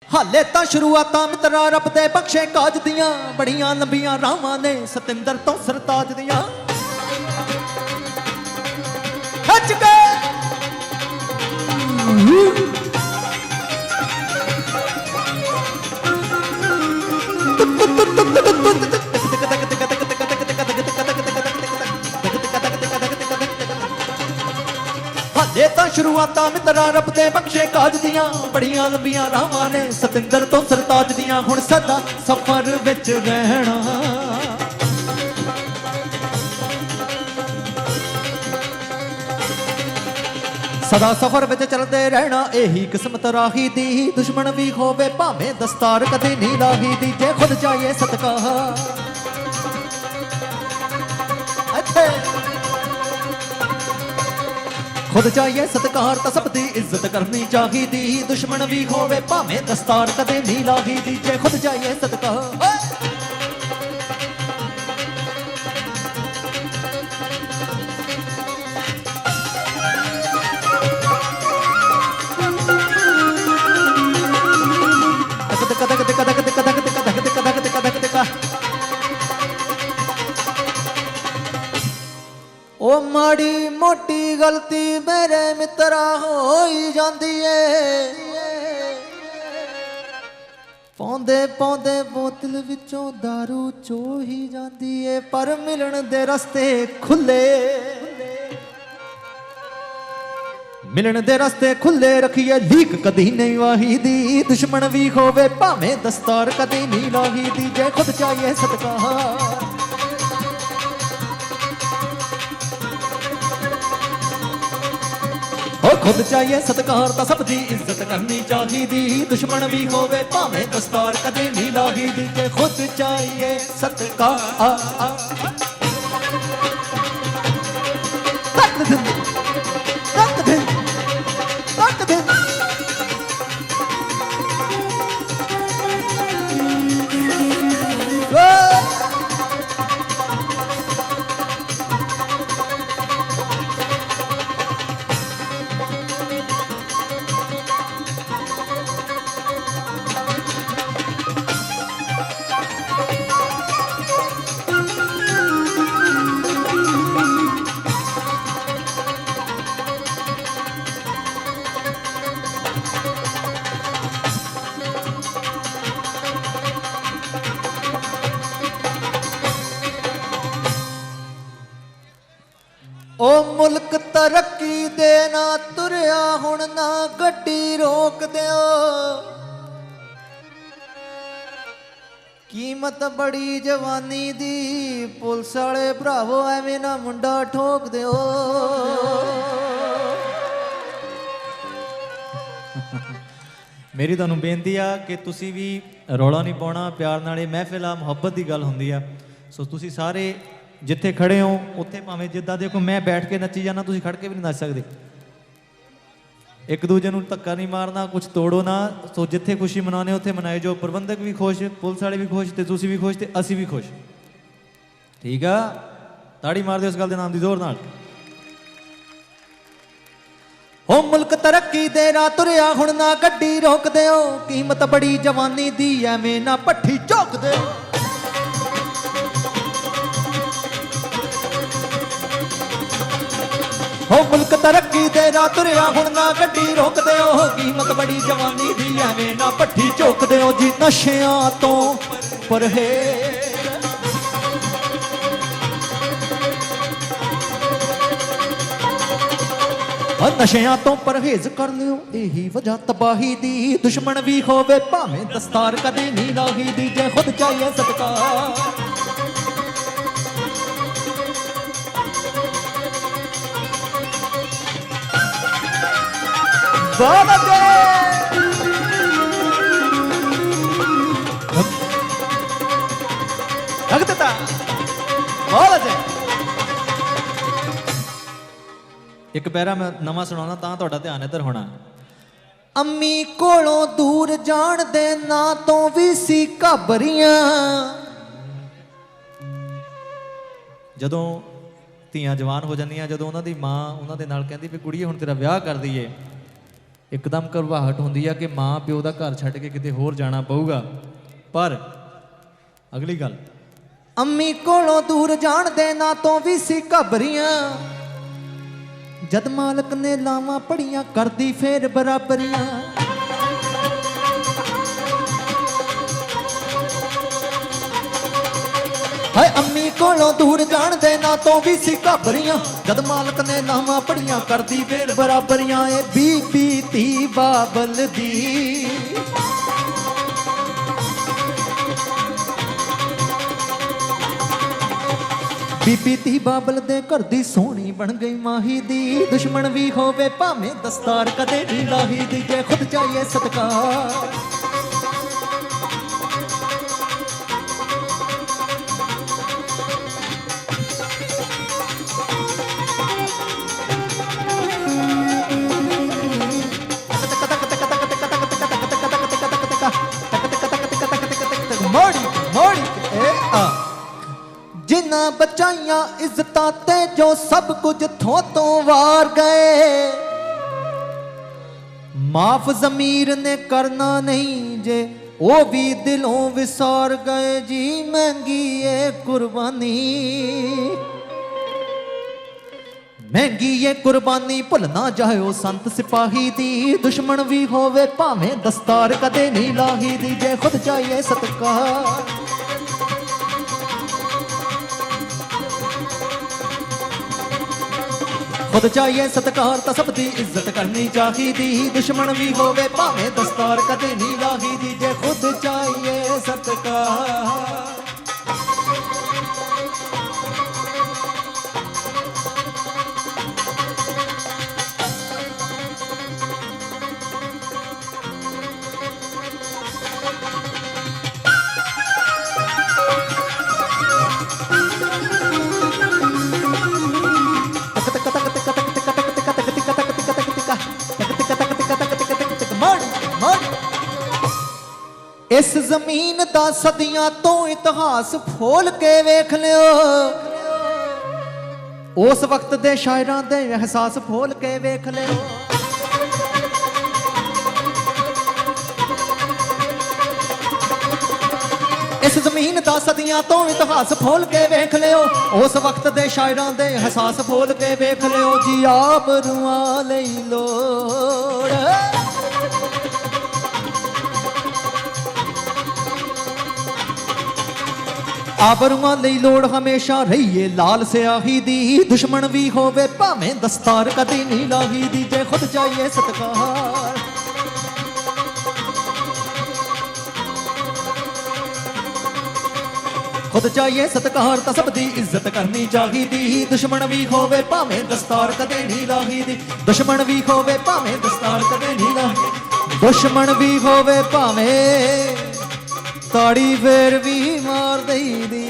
हाले तां शुरुआतां मित्रा रब दे बख्शे काज दियां बड़ियां लंबियां रावां ने सतिंदर तो सरताज दियां खच के हाले तां शुरुआतां मित्रा रब दे बख्शे काज दियां बड़ियां लंबियां रावां ने सतिंदर तो सरताज दियां हुण सदा सफर विच रहना सदा सफर विच चलदे रहना यही किस्मत राही दी दुश्मन भी होवे भावें दस्तार कदे नहीं लाही दी जे खुद चाहिए सदका खुद चाहिए सत्कार तो सब दी इज्जत करनी चाहिदी दुश्मन भी होवे भावें दस्तार कदे नहीं लाही दी जे खुद चाहिए सत्कार ओ माड़ी मोटी गलती मेरे मित्रा हो ही जाती है पौंदे पौंदे बोतल विचों दारू चो ही जाती है पर मिलन दे रस्ते खुले मिलन दे रस्ते खुले रखिए लीक कदी नहीं वाही दी दुश्मन भी होवे भावें दस्तार कदी नहीं लाही दी जे खुद चाहिए सत्कार खुद चाहिए सत्कार तो सब दी इज्जत करनी चाहिदी दुश्मन भी होवे भावें दस्तार कदे नहीं लाही दी जे खुद चाहिए सत्कार ओ मुल्क तरक्की दे ना तुरया हुण ना गड्डी रोक दियो कीमत बड़ी जवानी दी पुलिस वाले भरावो एवें ना मुंडा ठोक दियो मेरी तुहानूं बेनती आ कि तुसीं भी रौला नहीं पाउणा प्यार नाल महफिल आ मुहब्बत की गल हुंदी आ सो तुसीं सारे जिथे खड़े हो उत्थे भावें जिद्दां देखो मैं बैठ के नच्ची जाना तुसीं खड़ के भी नहीं नच सकते एक दूजे नूं धक्का नहीं मारना कुछ तोड़ो ना सो जिथे खुशी मनाने उत्थे मनाए जो प्रबंधक भी खुश पुलिस वाले भी खुश ते तुसीं भी खुश ते असीं भी खुश ठीक आ ताड़ी मार दिओ इस गल दे नाम दी जोर नाल ओ मुल्क तरक्की दे राह तुरया हुण ना गड्डी रोक दिओ कीमत बड़ी जवानी दी एवें ना पट्ठी झोक दिओ हो मुल्क तरक्की दे राह तुरया हुण ना गड्डी रोक दिओ कीमत बड़ी जवानी दी एवें ना पट्ठी झोक दिओ जी नशियां तो परहेज नशियां तो परहेज कर लियो यही वजह तबाही दी दुश्मन भी होवे भावें दस्तार कदे नहीं लाही दी जे खुद चाहिए सत्कार एक पैरा मैं नवा सुनाना तां तुहाडा ध्यान इधर होना अम्मी कोलों दूर जान दे ना तो भी सी घबरियां जदों ਧੀਆਂ ਜਵਾਨ ਹੋ ਜਾਂਦੀਆਂ ਜਦੋਂ ਉਹਨਾਂ ਦੀ ਮਾਂ ਉਹਨਾਂ ਦੇ ਨਾਲ ਕਹਿੰਦੀ ਵੀ ਕੁੜੀਏ ਹੁਣ ਤੇਰਾ ਵਿਆਹ ਕਰ ਦਈਏ ਇੱਕਦਮ ਘਬਰਾਹਟ ਹੁੰਦੀ ਆ ਕਿ ਮਾਂ ਪਿਓ ਦਾ ਘਰ ਛੱਡ ਕੇ ਕਿਤੇ ਹੋਰ ਜਾਣਾ ਪਊਗਾ। ਪਰ ਅਗਲੀ ਗੱਲ, ਅੰਮੀ ਕੋਲੋਂ ਦੂਰ ਜਾਣ ਦੇ ਨਾ ਤੋਂ ਵੀ ਸੀ ਘਬਰੀਆਂ, ਜਦ ਮਾਲਕ ਨੇ ਲਾਵਾਂ ਪੜੀਆਂ ਕਰਦੀ ਫੇਰ ਬਰਾਬਰੀਆਂ। ਹਾਏ ਅੰਮੀ ਕੋਲੋਂ ਦੂਰ ਜਾਣ ਦੇ ਨਾ ਤੋਂ ਵੀ ਸੀ ਘਬਰੀਆਂ, ਜਦ ਮਾਲਕ ਨੇ ਲਾਵਾਂ ਪੜੀਆਂ ਕਰਦੀ ਫੇਰ ਬਰਾਬਰੀਆਂ। ਏ ਬੀਬੀ ਧੀ ਬਾਬਲ ਦੀ ਬੀਬੀ ਧੀ ਬਾਬਲ ਦੇ ਘਰ ਦੀ ਸੋਹਣੀ ਬਣ ਗਈ ਮਾਹੀ ਦੀ, ਦੁਸ਼ਮਣ ਵੀ ਹੋਵੇ ਭਾਵੇਂ ਦਸਤਾਰ ਕਦੇ ਨਹੀਂ ਲਾਹੀ ਦੀ, ਜੇ ਖੁਦ ਚਾਹੀਏ ਸਤਕਾਰ। ਜਿਨ੍ਹਾਂ ਬਚਾਈਆਂ ਇੱਜ਼ਤਾਂ ਤੇ ਜੋ ਸਭ ਕੁਝ ਥੋਂ ਤੋਂ ਵਾਰ ਗਏ, ਮਾਫ ਜ਼ਮੀਰ ਨੇ ਕਰਨਾ ਨਹੀਂ ਜੇ ਉਹ ਵੀ ਦਿਲੋਂ ਵਿਸਾਰ ਗਏ। ਜੀ ਮਹਿੰਗੀ ਏ ਕੁਰਬਾਨੀ, ਮਹਿੰਗੀ ਏ ਕੁਰਬਾਨੀ ਭੁੱਲ ਨਾ ਜਾਇਓ ਸੰਤ ਸਿਪਾਹੀ ਦੀ, ਦੁਸ਼ਮਣ ਵੀ ਹੋਵੇ ਭਾਵੇਂ ਦਸਤਾਰ ਕਦੇ ਨਹੀਂ ਲਾਹੀ ਦੀ, ਜੇ ਖੁਦ ਚਾਹੀਏ ਸਤਕਾਰ। ਖੁਦ ਚਾਹੀਏ ਸਤਕਾਰ ਤਾਂ ਸਭ ਦੀ ਇੱਜ਼ਤ ਕਰਨੀ ਚਾਹੀਦੀ, ਦੁਸ਼ਮਣ ਵੀ ਹੋਵੇ ਭਾਵੇਂ ਦਸਤਾਰ ਕਦੇ ਨਹੀਂ ਲਾਹੀ ਦੀ, ਜੇ ਖੁਦ ਚਾਹੀਏ ਸਤਕਾਰ। ਇਸ ਜ਼ਮੀਨ ਦਾ ਸਦੀਆਂ ਤੋਂ ਇਤਿਹਾਸ ਫੋਲ ਕੇ ਵੇਖ ਲਿਓ, ਉਸ ਵਕਤ ਦੇ ਸ਼ਾਇਰਾਂ ਦੇ ਅਹਿਸਾਸ ਫੋਲ ਕੇ ਵੇਖ ਲਿਓ। ਇਸ ਜ਼ਮੀਨ ਦਾ ਸਦੀਆਂ ਤੋਂ ਇਤਿਹਾਸ ਫੋਲ ਕੇ ਵੇਖ ਲਿਓ, ਉਸ ਵਕਤ ਦੇ ਸ਼ਾਇਰਾਂ ਦੇ ਅਹਿਸਾਸ ਫੋਲ ਕੇ ਵੇਖ ਲਿਓ। ਜੀ ਆਬਰੂਆਂ ਲਈ ਲੋੜ ਆਬਰੂਆਂ ਲਈ ਲੋੜ ਹਮੇਸ਼ਾ ਰਹੀਏ ਲਾਲ ਸਿਆਹੀ ਦੀ, ਦੁਸ਼ਮਣ ਵੀ ਹੋਵੇ ਭਾਵੇਂ ਦਸਤਾਰ ਕਦੀ ਨਹੀਂ ਲਾਹੀ ਦੀ, ਜੇ ਖੁਦ ਚਾਹੀਏ ਸਤਕਾਰ। ਖੁਦ ਚਾਹੀਏ ਸਤਕਾਰ ਤਾਂ ਸਭ ਦੀ ਇੱਜ਼ਤ ਕਰਨੀ ਚਾਹੀਦੀ, ਦੁਸ਼ਮਣ ਵੀ ਹੋਵੇ ਭਾਵੇਂ ਦਸਤਾਰ ਕਦੇ ਨਹੀਂ ਲਾਹੀ ਦੀ, ਦੁਸ਼ਮਣ ਵੀ ਹੋਵੇ ਭਾਵੇਂ ਦਸਤਾਰ ਕਦੇ ਨਹੀਂ ਲਾਹੀ, ਦੁਸ਼ਮਣ ਵੀ ਹੋਵੇ ਭਾਵੇਂ ਤਾੜੀ ਫੇਰ ਵੀ ਮਾਰ ਦਈ ਦੀ।